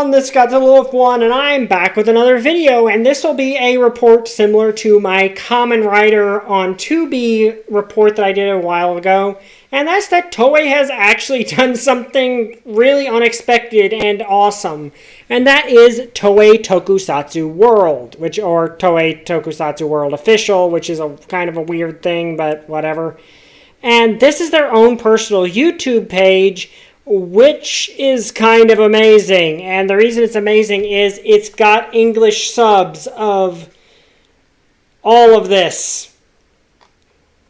everyone, this is Godzilla1, and I'm back with another video, and this will be a report similar to my Kamen Rider on 2B report that I did a while ago, and that's that Toei has actually done something really unexpected and awesome, and that is Toei Tokusatsu World, or Toei Tokusatsu World Official, which is a kind of a weird thing, but whatever. And this is their own personal YouTube page, which is kind of amazing. And the reason it's amazing is it's got English subs of all of this.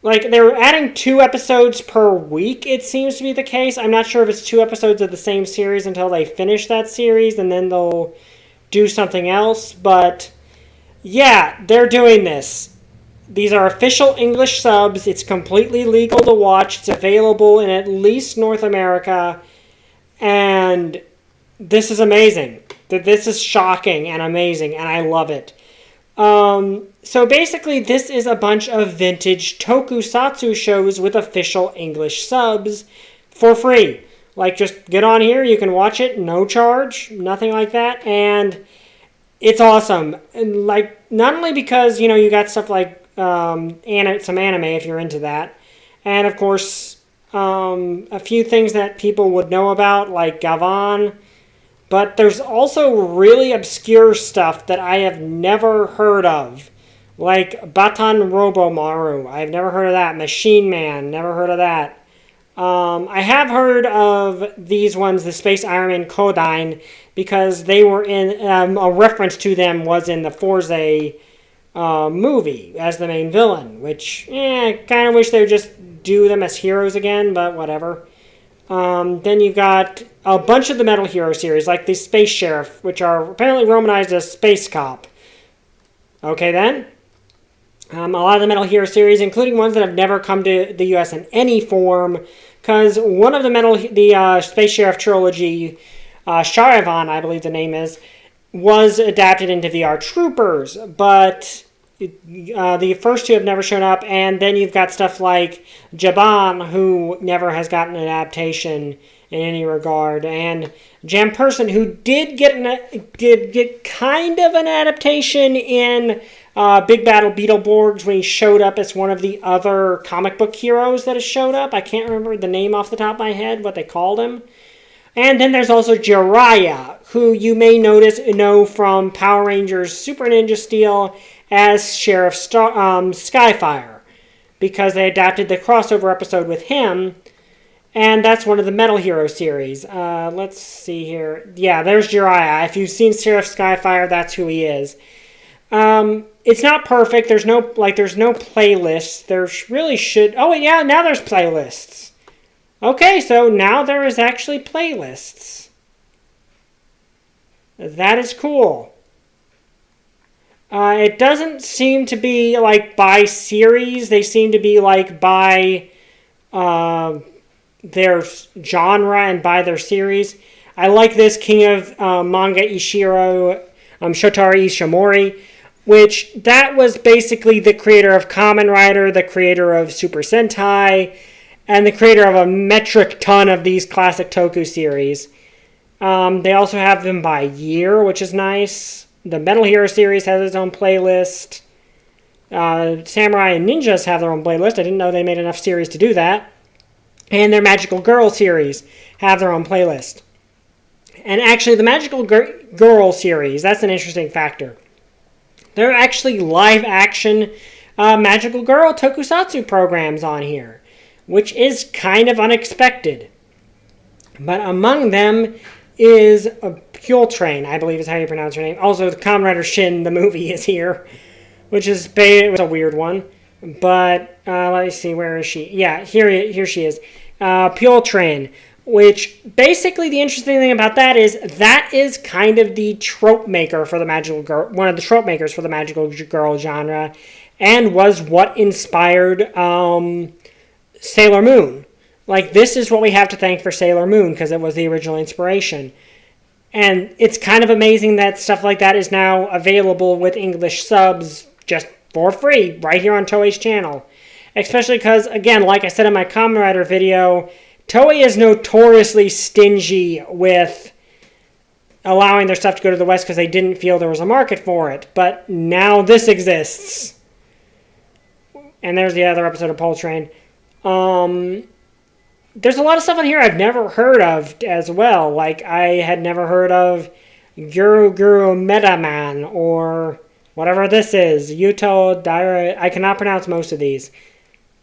Like, they're adding 2 episodes per week, it seems to be the case. I'm not sure if it's 2 episodes of the same series until they finish that series, and then they'll do something else. But, yeah, they're doing this. These are official English subs. It's completely legal to watch. It's available in at least North America. And this is amazing. This is shocking and amazing, and I love it. So basically, this is a bunch of vintage tokusatsu shows with official English subs for free. Like, just get on here, you can watch it, no charge, nothing like that, and it's awesome. And like, not only because, you know, you got stuff like some anime if you're into that, and of course a few things that people would know about, like Gavan, but there's also really obscure stuff that I have never heard of, like Batan Robomaru. I've never heard of that. Machine Man, never heard of that. I have heard of these ones, the Space Iron Man Kodine, because they were in a reference to them was in the Forze movie as the main villain, which, kind of wish they would just do them as heroes again, but whatever. Then you've got a bunch of the Metal Hero series, like the Space Sheriff, which are apparently romanized as Space Cop. Okay then. A lot of the Metal Hero series, including ones that have never come to the US in any form, because one of the Space Sheriff trilogy, Charivan, I believe the name is, was adapted into VR Troopers, but the first 2 have never shown up, and then you've got stuff like Jaban, who never has gotten an adaptation in any regard, and Jam Person, who did get kind of an adaptation in Big Battle Beetleborgs when he showed up as one of the other comic book heroes that has showed up. I can't remember the name off the top of my head, what they called him. And then there's also Jiraiya, who you may know from Power Rangers Super Ninja Steel as Sheriff Skyfire, because they adapted the crossover episode with him, and that's one of the Metal Hero series. Let's see here. Yeah, there's Jiraiya. If you've seen Sheriff Skyfire, that's who he is. It's not perfect. There's no playlists. There really should... Oh, yeah, now there's playlists. Okay, so now there is actually playlists. That is cool. It doesn't seem to be like by series. They seem to be like by their genre and by their series. I like this King of Manga Ishiro, Shotari Ishimori, which that was basically the creator of Kamen Rider, the creator of Super Sentai, and the creator of a metric ton of these classic Toku series. They also have them by year, which is nice. The Metal Hero series has its own playlist. Samurai and Ninjas have their own playlist. I didn't know they made enough series to do that. And their Magical Girl series have their own playlist. And actually, the Magical Girl series, that's an interesting factor. There are actually live-action Magical Girl tokusatsu programs on here, which is kind of unexpected. But among them is Pure Train, I believe is how you pronounce her name. Also, the Kamen Rider Shin, the movie, is here, which is a weird one. But let me see, where is she? Yeah, here she is. Pure Train, which basically the interesting thing about that is kind of the trope maker for the Magical Girl, one of the trope makers for the Magical Girl genre, and was what inspired Sailor Moon. Like, this is what we have to thank for Sailor Moon, because it was the original inspiration. And it's kind of amazing that stuff like that is now available with English subs just for free, right here on Toei's channel. Especially because, again, like I said in my Kamen Rider video, Toei is notoriously stingy with allowing their stuff to go to the West because they didn't feel there was a market for it. But now this exists. And there's the other episode of Pole Train. There's a lot of stuff on here I've never heard of as well. Like, I had never heard of Guru Guru Metaman or whatever this is. Yuto Daira. I cannot pronounce most of these.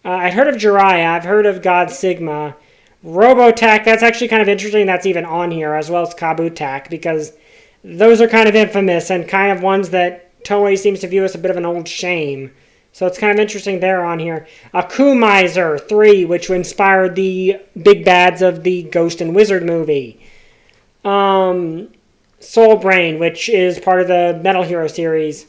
I've heard of Jiraiya. I've heard of God Sigma. Robotech, that's actually kind of interesting that's even on here, as well as Kabutak, because those are kind of infamous and kind of ones that Toei seems to view as a bit of an old shame. So it's kind of interesting they're on here. Akumizer 3, which inspired the big bads of the Ghost and Wizard movie. Soul Brain, which is part of the Metal Hero series.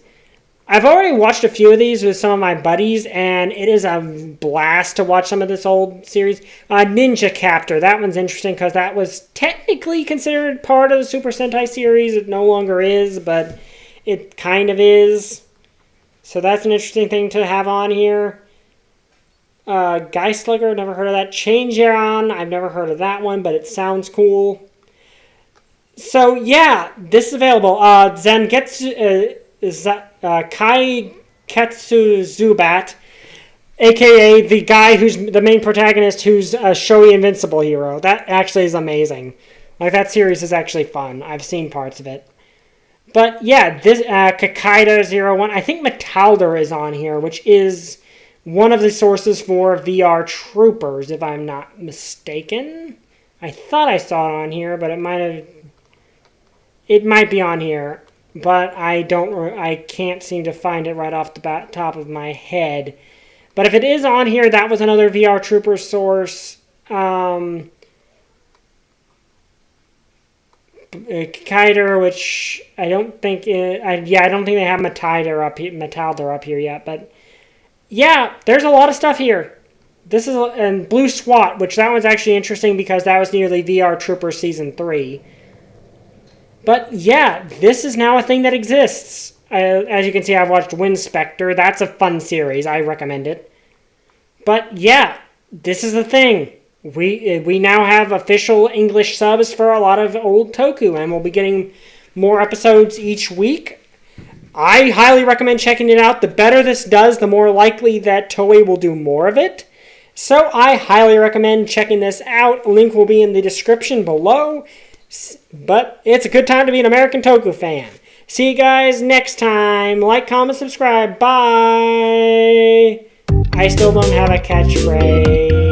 I've already watched a few of these with some of my buddies, and it is a blast to watch some of this old series. Ninja Captor, that one's interesting because that was technically considered part of the Super Sentai series. It no longer is, but it kind of is. So that's an interesting thing to have on here. Geistlinger, never heard of that. Changeron, I've never heard of that one, but it sounds cool. So yeah, this is available. Zangetsu... Kai Ketsu Zubat, aka the guy who's the main protagonist who's a showy invincible hero. That actually is amazing. Like, that series is actually fun. I've seen parts of it. But yeah, this Kakaida01, I think Metalder is on here, which is one of the sources for VR Troopers, if I'm not mistaken. I thought I saw it on here, but it might be on here. But I can't seem to find it right off the top of my head. But if it is on here, that was another VR Trooper source. Kaider, which I don't think... I don't think they have Metalder up here yet. But yeah, there's a lot of stuff here. This is... And Blue SWAT, which that one's actually interesting because that was nearly VR Trooper Season 3. But yeah, this is now a thing that exists. As you can see, I've watched Wind Spectre. That's a fun series. I recommend it. But yeah, this is the thing. We now have official English subs for a lot of old Toku, and we'll be getting more episodes each week. I highly recommend checking it out. The better this does, the more likely that Toei will do more of it. So I highly recommend checking this out. Link will be in the description below. But it's a good time to be an American Toku fan. See you guys next time. Like, comment, subscribe. Bye. I still don't have a catchphrase.